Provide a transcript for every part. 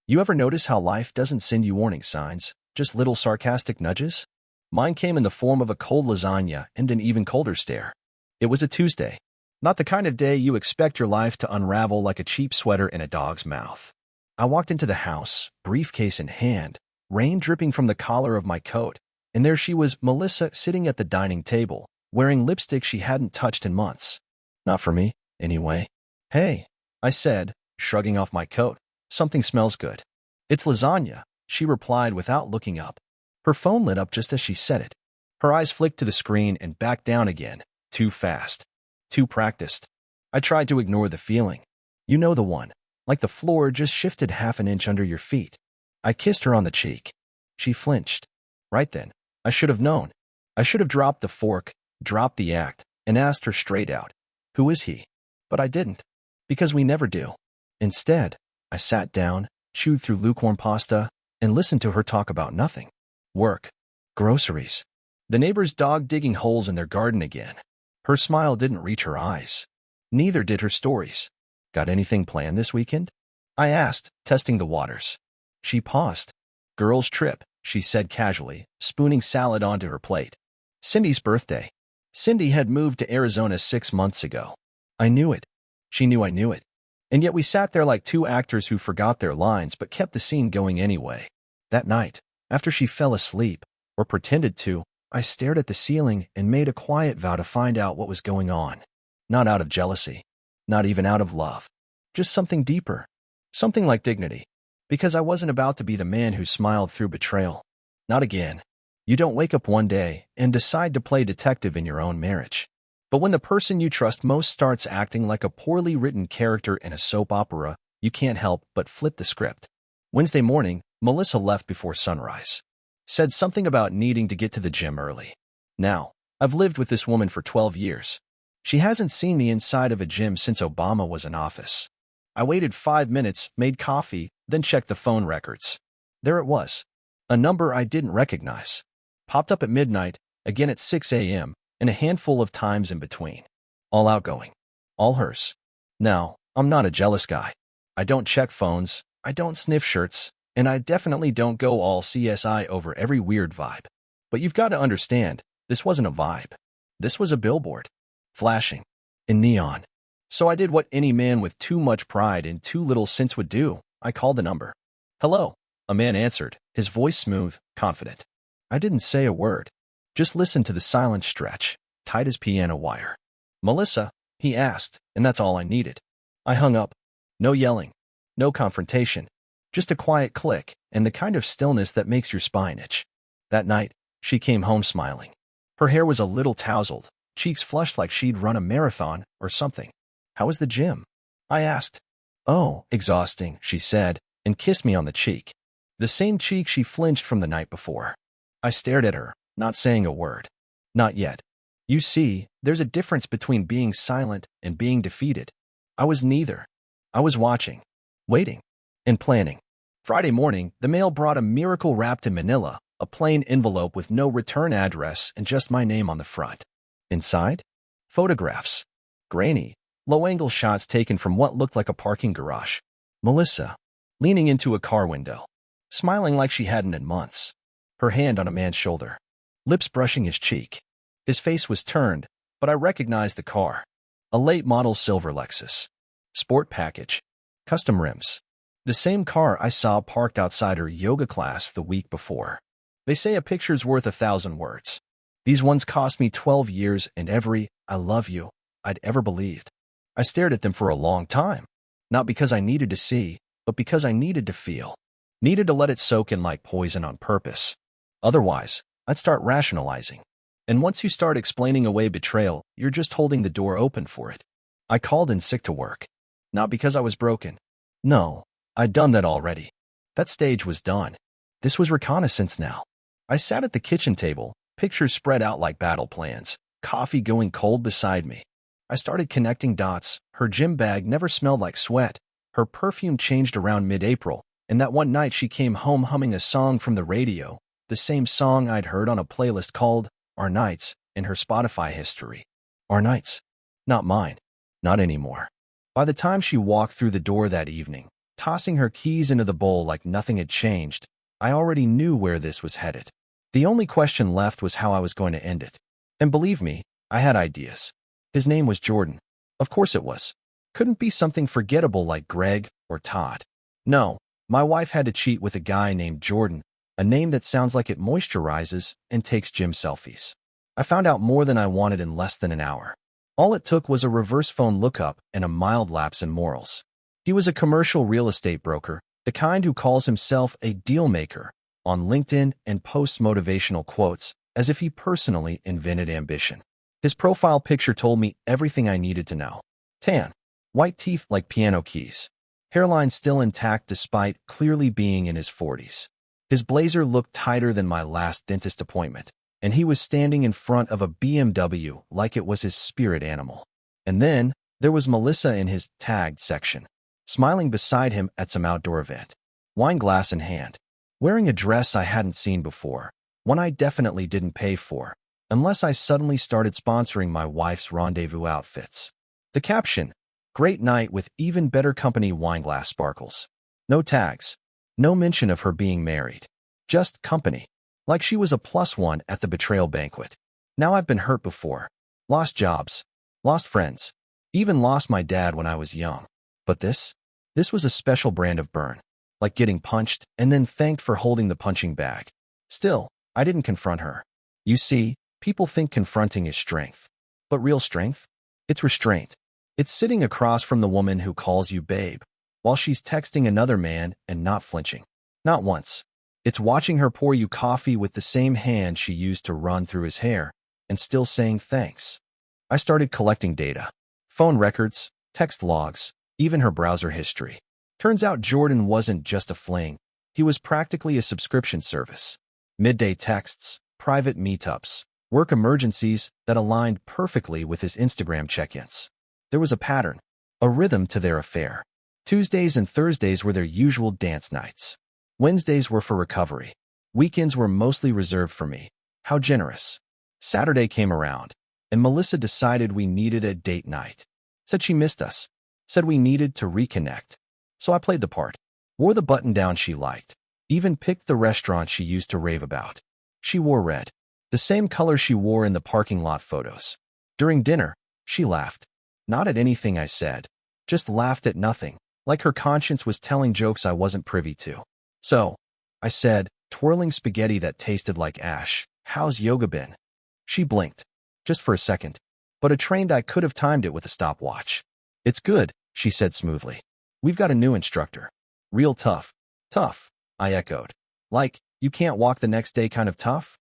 You ever notice how life doesn't send you warning signs, just little sarcastic nudges? Mine came in the form of a cold lasagna and an even colder stare. It was a Tuesday. Not the kind of day you expect your life to unravel like a cheap sweater in a dog's mouth. I walked into the house, briefcase in hand, rain dripping from the collar of my coat, and there she was, Melissa, sitting at the dining table, wearing lipstick she hadn't touched in months. Not for me, anyway. Hey, I said, shrugging off my coat. Something smells good. It's lasagna, she replied without looking up. Her phone lit up just as she said it. Her eyes flicked to the screen and back down again, too fast. Too practiced. I tried to ignore the feeling. You know the one, like the floor just shifted half an inch under your feet. I kissed her on the cheek. She flinched. Right then, I should have known. I should have dropped the fork, dropped the act, and asked her straight out, who is he? But I didn't. Because we never do. Instead, I sat down, chewed through lukewarm pasta, and listened to her talk about nothing. Work. Groceries. The neighbor's dog digging holes in their garden again. Her smile didn't reach her eyes. Neither did her stories. Got anything planned this weekend? I asked, testing the waters. She paused. Girls' trip, she said casually, spooning salad onto her plate. Cindy's birthday. Cindy had moved to Arizona 6 months ago. I knew it. She knew I knew it. And yet we sat there like two actors who forgot their lines but kept the scene going anyway. That night, after she fell asleep, or pretended to, I stared at the ceiling and made a quiet vow to find out what was going on. Not out of jealousy. Not even out of love. Just something deeper. Something like dignity. Because I wasn't about to be the man who smiled through betrayal. Not again. You don't wake up one day and decide to play detective in your own marriage. But when the person you trust most starts acting like a poorly written character in a soap opera, you can't help but flip the script. Wednesday morning, Melissa left before sunrise. Said something about needing to get to the gym early. Now, I've lived with this woman for 12 years. She hasn't seen the inside of a gym since Obama was in office. I waited 5 minutes, made coffee, then checked the phone records. There it was. A number I didn't recognize. Popped up at midnight, again at 6 a.m., and a handful of times in between. All outgoing. All hers. Now, I'm not a jealous guy. I don't check phones, I don't sniff shirts, and I definitely don't go all CSI over every weird vibe. But you've got to understand, this wasn't a vibe. This was a billboard. Flashing. In neon. So I did what any man with too much pride and too little sense would do. I called the number. Hello. A man answered, his voice smooth, confident. I didn't say a word. Just listened to the silent stretch, tight as piano wire. Melissa, he asked, and that's all I needed. I hung up. No yelling. No confrontation. Just a quiet click, and the kind of stillness that makes your spine itch. That night, she came home smiling. Her hair was a little tousled, cheeks flushed like she'd run a marathon or something. How was the gym? I asked. Oh, exhausting, she said, and kissed me on the cheek. The same cheek she flinched from the night before. I stared at her, not saying a word. Not yet. You see, there's a difference between being silent and being defeated. I was neither. I was watching, waiting, and planning. Friday morning, the mail brought a miracle wrapped in manila, a plain envelope with no return address and just my name on the front. Inside? Photographs. Grainy, low-angle shots taken from what looked like a parking garage. Melissa, leaning into a car window, smiling like she hadn't in months. Her hand on a man's shoulder, lips brushing his cheek. His face was turned, but I recognized the car. A late-model silver Lexus. Sport package. Custom rims. The same car I saw parked outside her yoga class the week before. They say a picture's worth 1,000 words. These ones cost me 12 years and every "I love you" I'd ever believed. I stared at them for a long time. Not because I needed to see, but because I needed to feel. Needed to let it soak in like poison on purpose. Otherwise, I'd start rationalizing. And once you start explaining away betrayal, you're just holding the door open for it. I called in sick to work. Not because I was broken. No, I'd done that already. That stage was done. This was reconnaissance now. I sat at the kitchen table, pictures spread out like battle plans, coffee going cold beside me. I started connecting dots. Her gym bag never smelled like sweat. Her perfume changed around mid-April, and that one night she came home humming a song from the radio, the same song I'd heard on a playlist called Our Nights in her Spotify history. Our nights. Not mine. Not anymore. By the time she walked through the door that evening, tossing her keys into the bowl like nothing had changed. I already knew where this was headed. The only question left was how I was going to end it. And believe me, I had ideas. His name was Jordan. Of course it was. Couldn't be something forgettable like Greg or Todd. No, my wife had to cheat with a guy named Jordan, a name that sounds like it moisturizes and takes gym selfies. I found out more than I wanted in less than an hour. All it took was a reverse phone lookup and a mild lapse in morals. He was a commercial real estate broker, the kind who calls himself a deal maker on LinkedIn and posts motivational quotes as if he personally invented ambition. His profile picture told me everything I needed to know. Tan, white teeth like piano keys, hairline still intact despite clearly being in his 40s. His blazer looked tighter than my last dentist appointment, and he was standing in front of a BMW like it was his spirit animal. And then there was Melissa in his tagged section, smiling beside him at some outdoor event, wine glass in hand, wearing a dress I hadn't seen before, one I definitely didn't pay for, unless I suddenly started sponsoring my wife's rendezvous outfits. The caption, "Great night with even better company, wine glass sparkles." No tags, no mention of her being married, just company. Like she was a +1 at the betrayal banquet. Now I've been hurt before. Lost jobs. Lost friends. Even lost my dad when I was young. But this was a special brand of burn. Like getting punched and then thanked for holding the punching bag. Still, I didn't confront her. You see, people think confronting is strength. But real strength? It's restraint. It's sitting across from the woman who calls you babe, while she's texting another man and not flinching. Not once. It's watching her pour you coffee with the same hand she used to run through his hair, and still saying thanks. I started collecting data. Phone records, text logs, even her browser history. Turns out Jordan wasn't just a fling. He was practically a subscription service. Midday texts, private meetups, work emergencies that aligned perfectly with his Instagram check-ins. There was a pattern, a rhythm to their affair. Tuesdays and Thursdays were their usual dance nights. Wednesdays were for recovery. Weekends were mostly reserved for me. How generous. Saturday came around, and Melissa decided we needed a date night. Said she missed us. Said we needed to reconnect. So I played the part. Wore the button-down she liked. Even picked the restaurant she used to rave about. She wore red. The same color she wore in the parking lot photos. During dinner, she laughed. Not at anything I said. Just laughed at nothing, like her conscience was telling jokes I wasn't privy to. So, I said, twirling spaghetti that tasted like ash, "How's yoga been?" She blinked, just for a second, but a trained eye could have timed it with a stopwatch. "It's good," she said smoothly. "We've got a new instructor. Real tough." "Tough," I echoed. "Like, you can't walk the next day kind of tough?"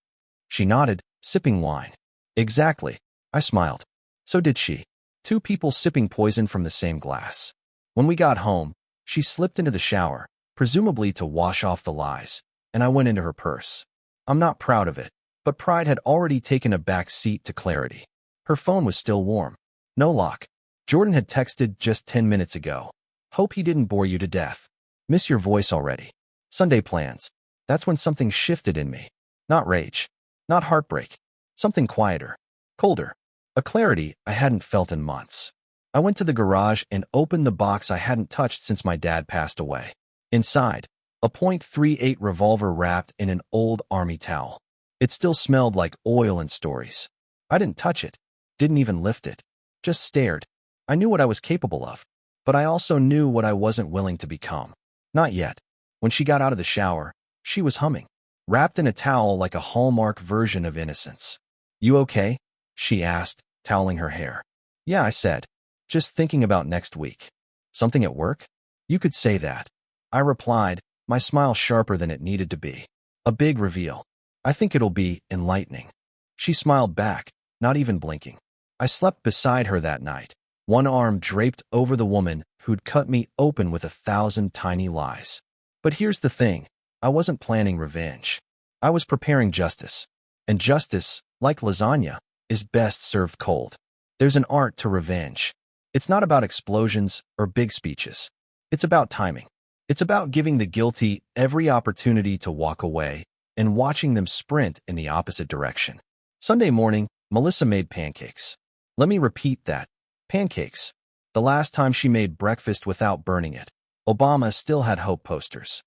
She nodded, sipping wine. "Exactly." I smiled. So did she. Two people sipping poison from the same glass. When we got home, she slipped into the shower, presumably to wash off the lies, and I went into her purse. I'm not proud of it, but pride had already taken a back seat to clarity. Her phone was still warm. No lock. Jordan had texted just 10 minutes ago. "Hope he didn't bore you to death. Miss your voice already." Sunday plans. That's when something shifted in me. Not rage. Not heartbreak. Something quieter. Colder. A clarity I hadn't felt in months. I went to the garage and opened the box I hadn't touched since my dad passed away. Inside, a .38 revolver wrapped in an old army towel. It still smelled like oil and stories. I didn't touch it, didn't even lift it, just stared. I knew what I was capable of, but I also knew what I wasn't willing to become. Not yet. When she got out of the shower, she was humming, wrapped in a towel like a Hallmark version of innocence. "You okay?" she asked, toweling her hair. "Yeah," I said. "Just thinking about next week." "Something at work?" "You could say that." I replied, my smile sharper than it needed to be. "A big reveal. I think it'll be enlightening." She smiled back, not even blinking. I slept beside her that night, one arm draped over the woman who'd cut me open with 1,000 tiny lies. But here's the thing. I wasn't planning revenge. I was preparing justice. And justice, like lasagna, is best served cold. There's an art to revenge. It's not about explosions or big speeches. It's about timing. It's about giving the guilty every opportunity to walk away and watching them sprint in the opposite direction. Sunday morning, Melissa made pancakes. Let me repeat that. Pancakes. The last time she made breakfast without burning it. Obama still had hope posters.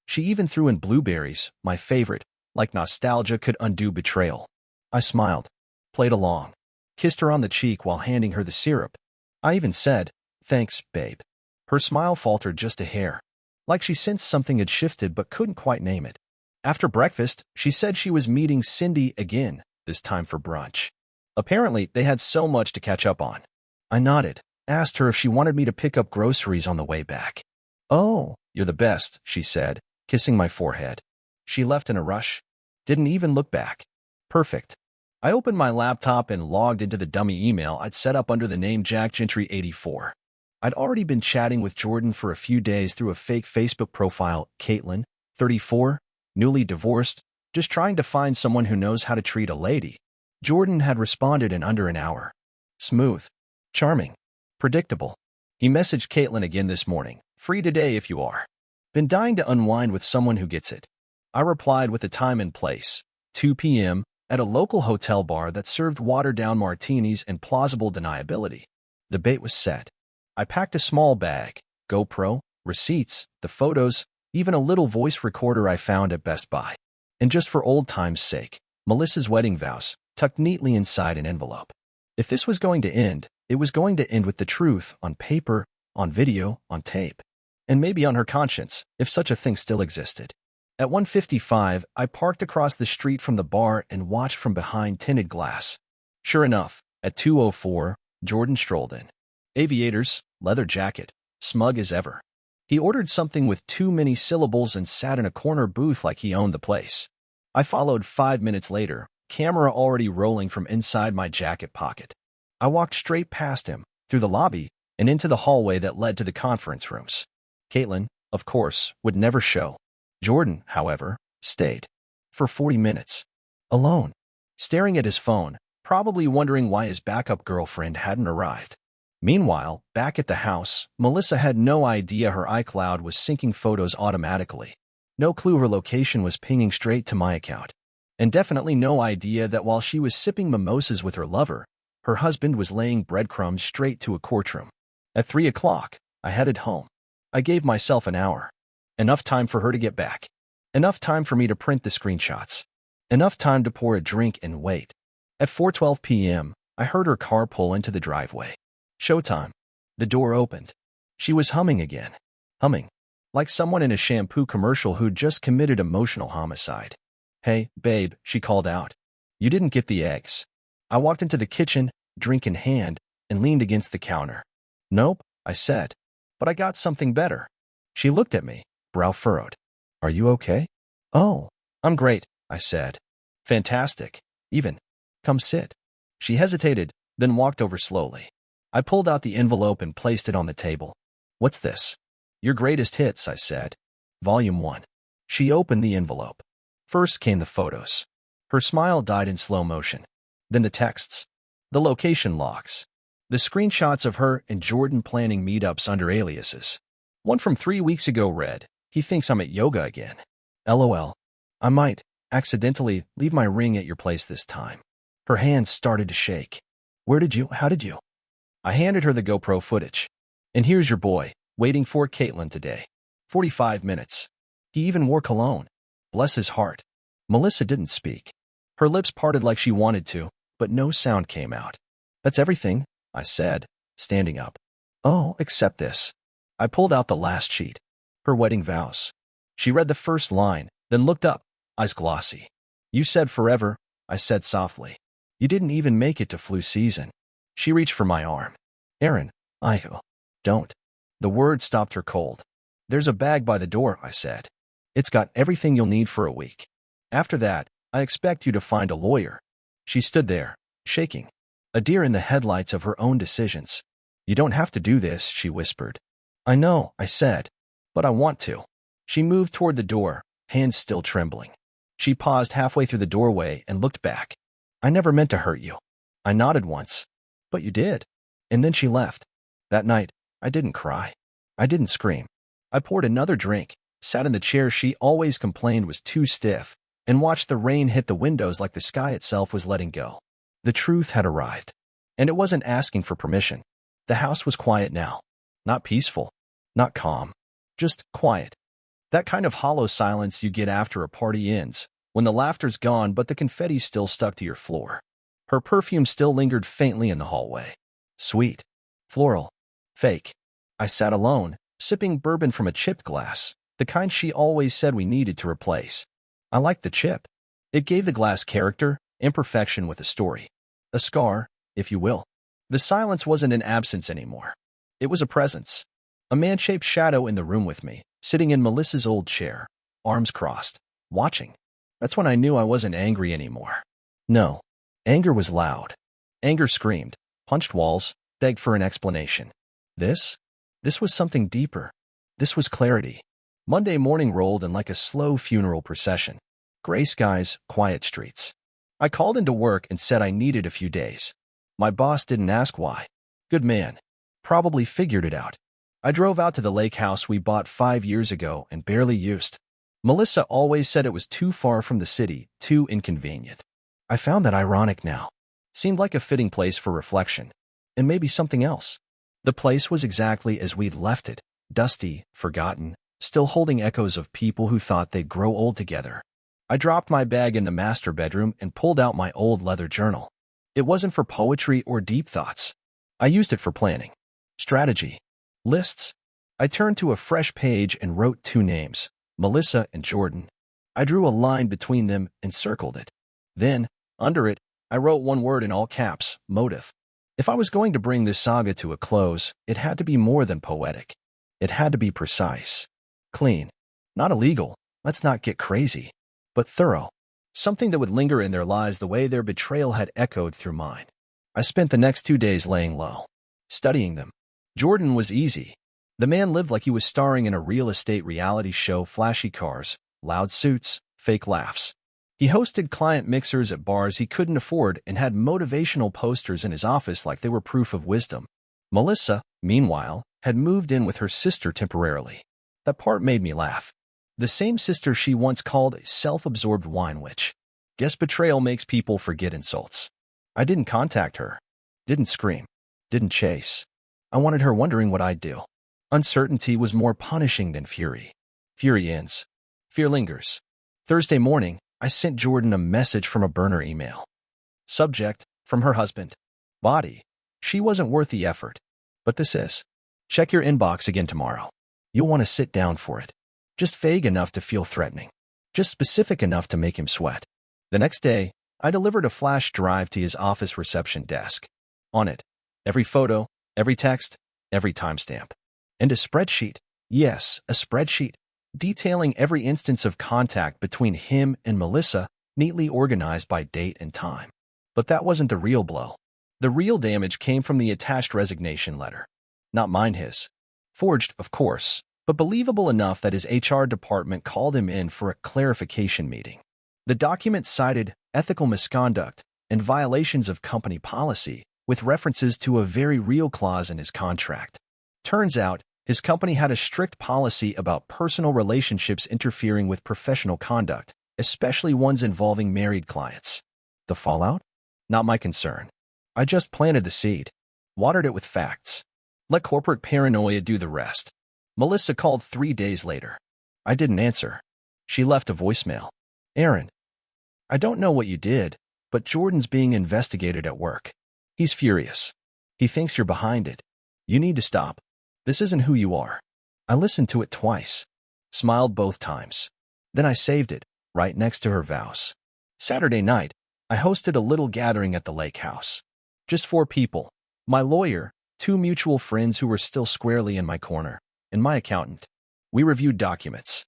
She even threw in blueberries, my favorite, like nostalgia could undo betrayal. I smiled, played along, kissed her on the cheek while handing her the syrup. I even said, "Thanks, babe." Her smile faltered just a hair, like she sensed something had shifted but couldn't quite name it. After breakfast, she said she was meeting Cindy again, this time for brunch. Apparently, they had so much to catch up on. I nodded, asked her if she wanted me to pick up groceries on the way back. "Oh, you're the best," she said, kissing my forehead. She left in a rush. Didn't even look back. Perfect. I opened my laptop and logged into the dummy email I'd set up under the name Jack Gentry 84. I'd already been chatting with Jordan for a few days through a fake Facebook profile, Caitlin, 34, newly divorced, just trying to find someone who knows how to treat a lady. Jordan had responded in under an hour. Smooth. Charming. Predictable. He messaged Caitlin again this morning. "Free today if you are. Been dying to unwind with someone who gets it." I replied with a time and place, 2 p.m., at a local hotel bar that served watered-down martinis and plausible deniability. The bait was set. I packed a small bag, GoPro, receipts, the photos, even a little voice recorder I found at Best Buy. And just for old time's sake, Melissa's wedding vows, tucked neatly inside an envelope. If this was going to end, it was going to end with the truth, on paper, on video, on tape. And maybe on her conscience, if such a thing still existed. At 1:55, I parked across the street from the bar and watched from behind tinted glass. Sure enough, at 2:04, Jordan strolled in. Aviators, leather jacket, smug as ever. He ordered something with too many syllables and sat in a corner booth like he owned the place. I followed 5 minutes later, camera already rolling from inside my jacket pocket. I walked straight past him, through the lobby, and into the hallway that led to the conference rooms. Caitlin, of course, would never show. Jordan, however, stayed. For 40 minutes. Alone. Staring at his phone, probably wondering why his backup girlfriend hadn't arrived. Meanwhile, back at the house, Melissa had no idea her iCloud was syncing photos automatically. No clue her location was pinging straight to my account. And definitely no idea that while she was sipping mimosas with her lover, her husband was laying breadcrumbs straight to a courtroom. At 3 o'clock, I headed home. I gave myself an hour. Enough time for her to get back. Enough time for me to print the screenshots. Enough time to pour a drink and wait. At 4:12 p.m., I heard her car pull into the driveway. Showtime. The door opened. She was humming again. Humming. Like someone in a shampoo commercial who'd just committed emotional homicide. "Hey, babe," she called out. "You didn't get the eggs." I walked into the kitchen, drink in hand, and leaned against the counter. "Nope," I said. "But I got something better." She looked at me, brow furrowed. "Are you okay?" "Oh, I'm great," I said. "Fantastic. Even. Come sit." She hesitated, then walked over slowly. I pulled out the envelope and placed it on the table. "What's this?" "Your greatest hits," I said. Volume 1. She opened the envelope. First came the photos. Her smile died in slow motion. Then the texts. The location logs. The screenshots of her and Jordan planning meetups under aliases. One from 3 weeks ago read, "He thinks I'm at yoga again. LOL. I might, accidentally, leave my ring at your place this time." Her hands started to shake. How did you? I handed her the GoPro footage. "And here's your boy, waiting for Caitlin today. 45 minutes. He even wore cologne. Bless his heart." Melissa didn't speak. Her lips parted like she wanted to, but no sound came out. "That's everything," I said, standing up. "Oh, except this." I pulled out the last sheet. Her wedding vows. She read the first line, then looked up, eyes glossy. "You said forever," I said softly. "You didn't even make it to flu season." She reached for my arm. "Aaron, don't." The word stopped her cold. "There's a bag by the door," I said. "It's got everything you'll need for a week. After that, I expect you to find a lawyer." She stood there, shaking, a deer in the headlights of her own decisions. "You don't have to do this," she whispered. "I know," I said, "but I want to." She moved toward the door, hands still trembling. She paused halfway through the doorway and looked back. "I never meant to hurt you." I nodded once. "But you did." And then she left. That night, I didn't cry. I didn't scream. I poured another drink, sat in the chair she always complained was too stiff, and watched the rain hit the windows like the sky itself was letting go. The truth had arrived. And it wasn't asking for permission. The house was quiet now. Not peaceful. Not calm. Just quiet. That kind of hollow silence you get after a party ends, when the laughter's gone but the confetti's still stuck to your floor. Her perfume still lingered faintly in the hallway. Sweet. Floral. Fake. I sat alone, sipping bourbon from a chipped glass, the kind she always said we needed to replace. I liked the chip. It gave the glass character, imperfection with a story. A scar, if you will. The silence wasn't an absence anymore. It was a presence. A man-shaped shadow in the room with me, sitting in Melissa's old chair, arms crossed, watching. That's when I knew I wasn't angry anymore. No. Anger was loud. Anger screamed, punched walls, begged for an explanation. This was something deeper. This was clarity. Monday morning rolled in like a slow funeral procession. Gray skies, quiet streets. I called into work and said I needed a few days. My boss didn't ask why. Good man. Probably figured it out. I drove out to the lake house we bought 5 years ago and barely used. Melissa always said it was too far from the city, too inconvenient. I found that ironic now. Seemed like a fitting place for reflection. And maybe something else. The place was exactly as we'd left it, dusty, forgotten, still holding echoes of people who thought they'd grow old together. I dropped my bag in the master bedroom and pulled out my old leather journal. It wasn't for poetry or deep thoughts. I used it for planning. Strategy. Lists. I turned to a fresh page and wrote 2 names, Melissa and Jordan. I drew a line between them and circled it. Then, under it, I wrote one word in all caps, motive. If I was going to bring this saga to a close, it had to be more than poetic. It had to be precise. Clean. Not illegal, let's not get crazy. But thorough. Something that would linger in their lives the way their betrayal had echoed through mine. I spent the next 2 days laying low, studying them. Jordan was easy. The man lived like he was starring in a real estate reality show, flashy cars, loud suits, fake laughs. He hosted client mixers at bars he couldn't afford and had motivational posters in his office like they were proof of wisdom. Melissa, meanwhile, had moved in with her sister temporarily. That part made me laugh. The same sister she once called a self-absorbed wine witch. Guess betrayal makes people forget insults. I didn't contact her. Didn't scream. Didn't chase. I wanted her wondering what I'd do. Uncertainty was more punishing than fury. Fury ends. Fear lingers. Thursday morning, I sent Jordan a message from a burner email. Subject, from her husband. Body, she wasn't worth the effort. But this is. Check your inbox again tomorrow. You'll want to sit down for it. Just vague enough to feel threatening. Just specific enough to make him sweat. The next day, I delivered a flash drive to his office reception desk. On it, every photo, every text, every timestamp. And a spreadsheet. Yes, a spreadsheet. Detailing every instance of contact between him and Melissa, neatly organized by date and time. But that wasn't the real blow. The real damage came from the attached resignation letter. Not mine, his. Forged, of course, but believable enough that his HR department called him in for a clarification meeting. The document cited ethical misconduct and violations of company policy, with references to a very real clause in his contract. Turns out, his company had a strict policy about personal relationships interfering with professional conduct, especially ones involving married clients. The fallout? Not my concern. I just planted the seed, watered it with facts. Let corporate paranoia do the rest. Melissa called 3 days later. I didn't answer. She left a voicemail. Aaron, I don't know what you did, but Jordan's being investigated at work. He's furious. He thinks you're behind it. You need to stop. This isn't who you are. I listened to it twice. Smiled both times. Then I saved it, right next to her vows. Saturday night, I hosted a little gathering at the lake house. Just 4 people. My lawyer, 2 mutual friends who were still squarely in my corner, and my accountant. We reviewed documents.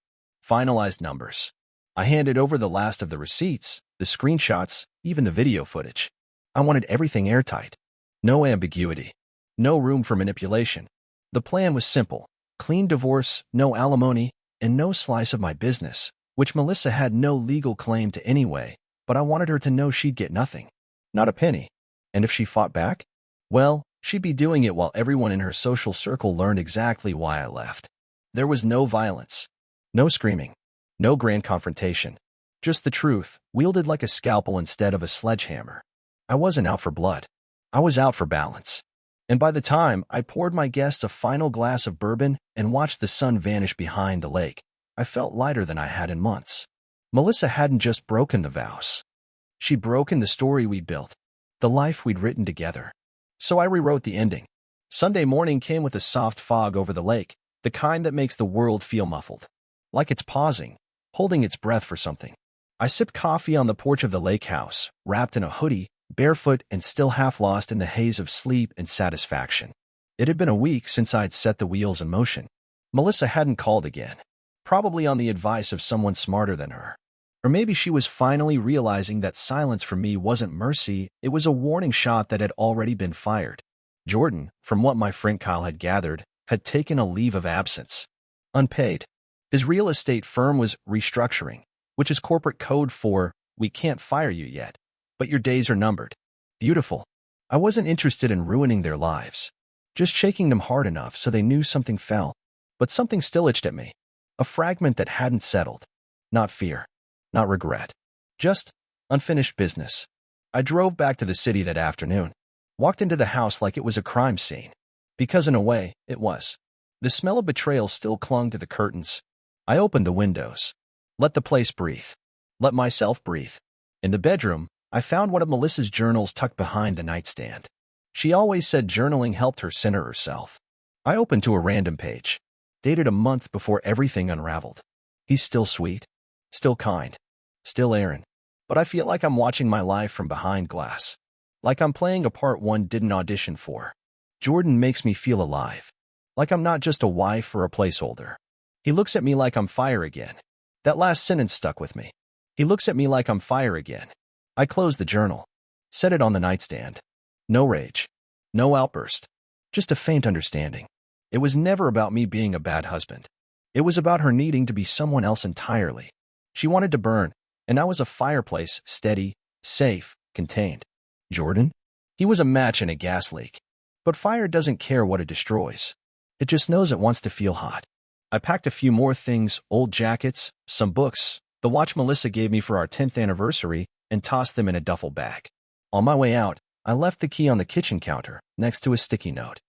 Finalized numbers. I handed over the last of the receipts, the screenshots, even the video footage. I wanted everything airtight. No ambiguity. No room for manipulation. The plan was simple. Clean divorce, no alimony, and no slice of my business, which Melissa had no legal claim to anyway, but I wanted her to know she'd get nothing. Not a penny. And if she fought back? Well, she'd be doing it while everyone in her social circle learned exactly why I left. There was no violence. No screaming. No grand confrontation. Just the truth, wielded like a scalpel instead of a sledgehammer. I wasn't out for blood. I was out for balance. And by the time I poured my guests a final glass of bourbon and watched the sun vanish behind the lake, I felt lighter than I had in months. Melissa hadn't just broken the vows. She'd broken the story we built, the life we'd written together. So I rewrote the ending. Sunday morning came with a soft fog over the lake, the kind that makes the world feel muffled, like it's pausing, holding its breath for something. I sipped coffee on the porch of the lake house, wrapped in a hoodie, barefoot and still half lost in the haze of sleep and satisfaction. It had been a week since I'd set the wheels in motion. Melissa hadn't called again, probably on the advice of someone smarter than her. Or maybe she was finally realizing that silence for me wasn't mercy, it was a warning shot that had already been fired. Jordan, from what my friend Kyle had gathered, had taken a leave of absence. Unpaid. His real estate firm was restructuring, which is corporate code for, we can't fire you yet, but your days are numbered. Beautiful. I wasn't interested in ruining their lives, just shaking them hard enough so they knew something fell. But something still itched at me. A fragment that hadn't settled. Not fear. Not regret. Just unfinished business. I drove back to the city that afternoon. Walked into the house like it was a crime scene. Because in a way, it was. The smell of betrayal still clung to the curtains. I opened the windows. Let the place breathe. Let myself breathe. In the bedroom, I found one of Melissa's journals tucked behind the nightstand. She always said journaling helped her center herself. I opened to a random page, dated a month before everything unraveled. He's still sweet, still kind, still Aaron. But I feel like I'm watching my life from behind glass. Like I'm playing a part one didn't audition for. Jordan makes me feel alive. Like I'm not just a wife or a placeholder. He looks at me like I'm fire again. That last sentence stuck with me. He looks at me like I'm fire again. I closed the journal. Set it on the nightstand. No rage. No outburst. Just a faint understanding. It was never about me being a bad husband. It was about her needing to be someone else entirely. She wanted to burn, and I was a fireplace, steady, safe, contained. Jordan? He was a match in a gas leak. But fire doesn't care what it destroys. It just knows it wants to feel hot. I packed a few more things, old jackets, some books, the watch Melissa gave me for our 10th anniversary, and tossed them in a duffel bag. On my way out, I left the key on the kitchen counter, next to a sticky note.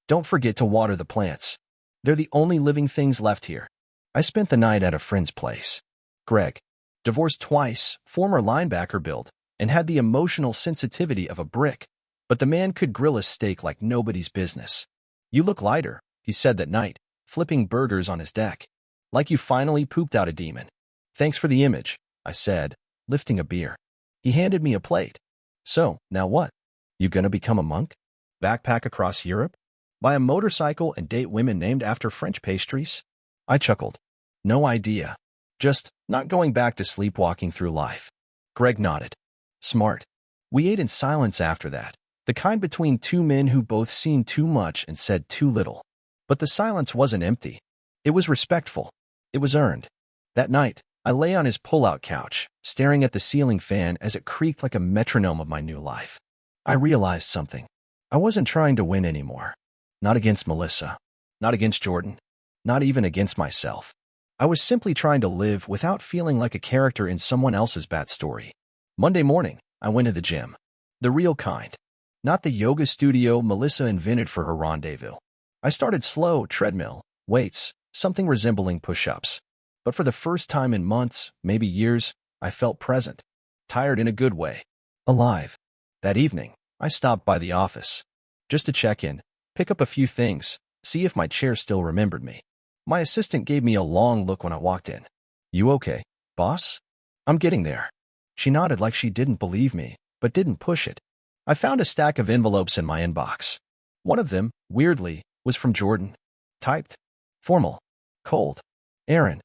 Don't forget to water the plants. They're the only living things left here. I spent the night at a friend's place. Greg, divorced twice, former linebacker build, and had the emotional sensitivity of a brick, but the man could grill a steak like nobody's business. You look lighter, he said that night, flipping burgers on his deck. Like you finally pooped out a demon. Thanks for the image, I said, lifting a beer. He handed me a plate. So, now what? You gonna become a monk? Backpack across Europe? Buy a motorcycle and date women named after French pastries? I chuckled. No idea. Just not going back to sleepwalking through life. Greg nodded. Smart. We ate in silence after that, the kind between two men who both seen too much and said too little. But the silence wasn't empty. It was respectful. It was earned. That night, I lay on his pull-out couch, staring at the ceiling fan as it creaked like a metronome of my new life. I realized something. I wasn't trying to win anymore. Not against Melissa. Not against Jordan. Not even against myself. I was simply trying to live without feeling like a character in someone else's bad story. Monday morning, I went to the gym. The real kind. Not the yoga studio Melissa invented for her rendezvous. I started slow, treadmill, weights, something resembling push-ups. But for the first time in months, maybe years, I felt present. Tired in a good way. Alive. That evening, I stopped by the office. Just to check in, pick up a few things, see if my chair still remembered me. My assistant gave me a long look when I walked in. You okay, boss? I'm getting there. She nodded like she didn't believe me, but didn't push it. I found a stack of envelopes in my inbox. One of them, weirdly, was from Jordan. Typed. Formal. Cold. Aaron.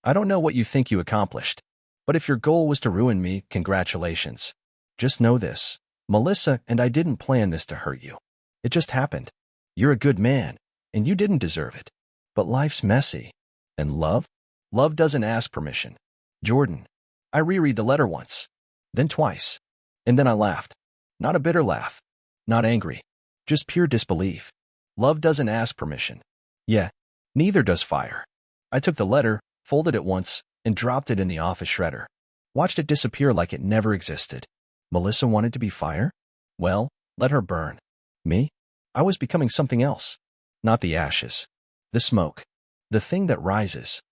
I don't know what you think you accomplished, but if your goal was to ruin me, congratulations. Just know this. Melissa and I didn't plan this to hurt you. It just happened. You're a good man, and you didn't deserve it. But life's messy. And love? Love doesn't ask permission. Jordan. I reread the letter once. Then twice. And then I laughed. Not a bitter laugh. Not angry. Just pure disbelief. Love doesn't ask permission. Yeah, neither does fire. I took the letter, folded it once, and dropped it in the office shredder. Watched it disappear like it never existed. Melissa wanted to be fire? Well, let her burn. Me? I was becoming something else. Not the ashes. The smoke. The thing that rises.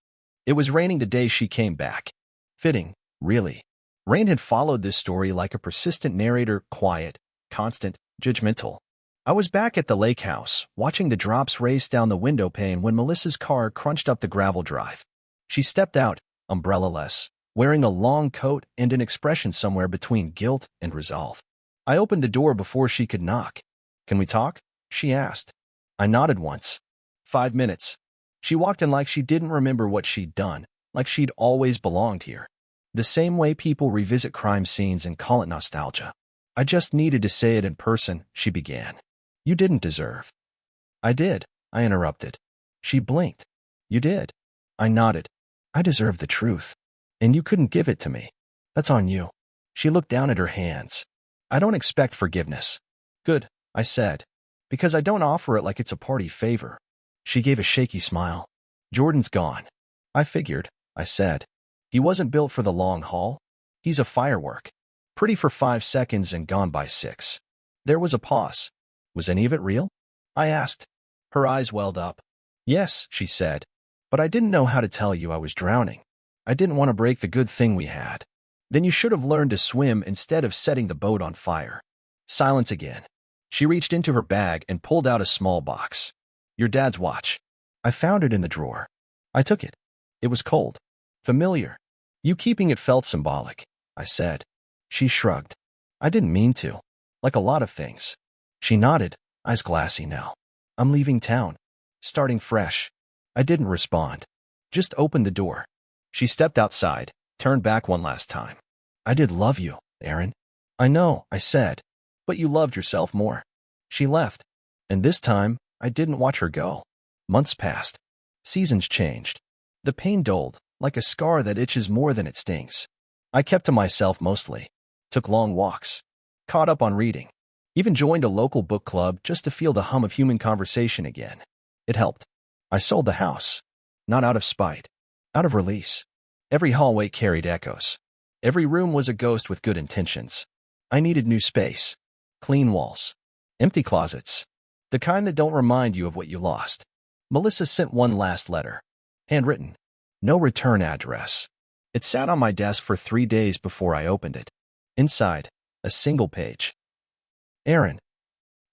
It was raining the day she came back. Fitting, really. Rain had followed this story like a persistent narrator, quiet, constant, judgmental. I was back at the lake house, watching the drops race down the window pane when Melissa's car crunched up the gravel drive. She stepped out, umbrella-less, wearing a long coat and an expression somewhere between guilt and resolve. I opened the door before she could knock. "Can we talk?" she asked. I nodded once. 5 minutes. She walked in like she didn't remember what she'd done, like she'd always belonged here. The same way people revisit crime scenes and call it nostalgia. "I just needed to say it in person," she began. "You didn't deserve." "I did," I interrupted. She blinked. "You did." I nodded. "I deserve the truth. And you couldn't give it to me. That's on you." She looked down at her hands. "I don't expect forgiveness." "Good," I said. "Because I don't offer it like it's a party favor." She gave a shaky smile. "Jordan's gone." "I figured," I said. "He wasn't built for the long haul. He's a firework. Pretty for 5 seconds and gone by 6. There was a pause. "Was any of it real?" I asked. Her eyes welled up. "Yes," she said. "But I didn't know how to tell you I was drowning. I didn't want to break the good thing we had." "Then you should have learned to swim instead of setting the boat on fire." Silence again. She reached into her bag and pulled out a small box. "Your dad's watch." I found it in the drawer. I took it. It was cold. Familiar. "You keeping it felt symbolic," I said. She shrugged. "I didn't mean to. Like a lot of things." She nodded, eyes glassy now. "I'm leaving town. Starting fresh." I didn't respond. Just opened the door. She stepped outside, turned back one last time. "I did love you, Aaron." "I know," I said. "But you loved yourself more." She left. And this time, I didn't watch her go. Months passed. Seasons changed. The pain dulled, like a scar that itches more than it stings. I kept to myself mostly. Took long walks. Caught up on reading. Even joined a local book club just to feel the hum of human conversation again. It helped. I sold the house. Not out of spite. Out of release. Every hallway carried echoes. Every room was a ghost with good intentions. I needed new space. Clean walls. Empty closets. The kind that don't remind you of what you lost. Melissa sent one last letter. Handwritten. No return address. It sat on my desk for 3 days before I opened it. Inside, a single page. "Aaron,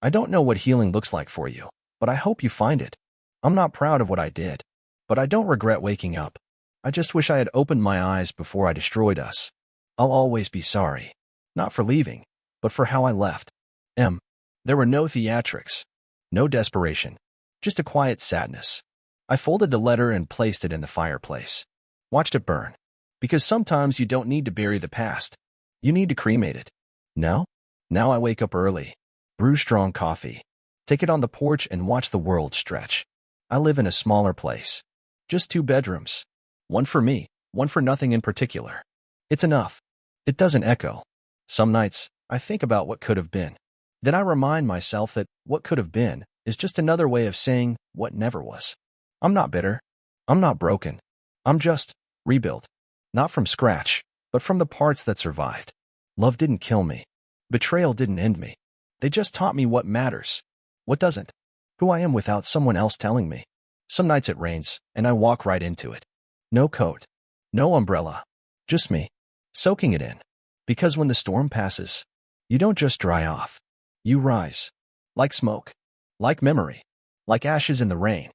I don't know what healing looks like for you, but I hope you find it. I'm not proud of what I did, but I don't regret waking up. I just wish I had opened my eyes before I destroyed us. I'll always be sorry. Not for leaving, but for how I left. M." There were no theatrics. No desperation. Just a quiet sadness. I folded the letter and placed it in the fireplace. Watched it burn. Because sometimes you don't need to bury the past. You need to cremate it. Now I wake up early. Brew strong coffee. Take it on the porch and watch the world stretch. I live in a smaller place. Just 2 bedrooms. One for me, one for nothing in particular. It's enough. It doesn't echo. Some nights, I think about what could have been. Then I remind myself that what could have been is just another way of saying what never was. I'm not bitter. I'm not broken. I'm just rebuilt. Not from scratch, but from the parts that survived. Love didn't kill me. Betrayal didn't end me. They just taught me what matters. What doesn't. Who I am without someone else telling me. Some nights it rains, and I walk right into it. No coat. No umbrella. Just me. Soaking it in. Because when the storm passes, you don't just dry off. You rise. Like smoke. Like memory. Like ashes in the rain.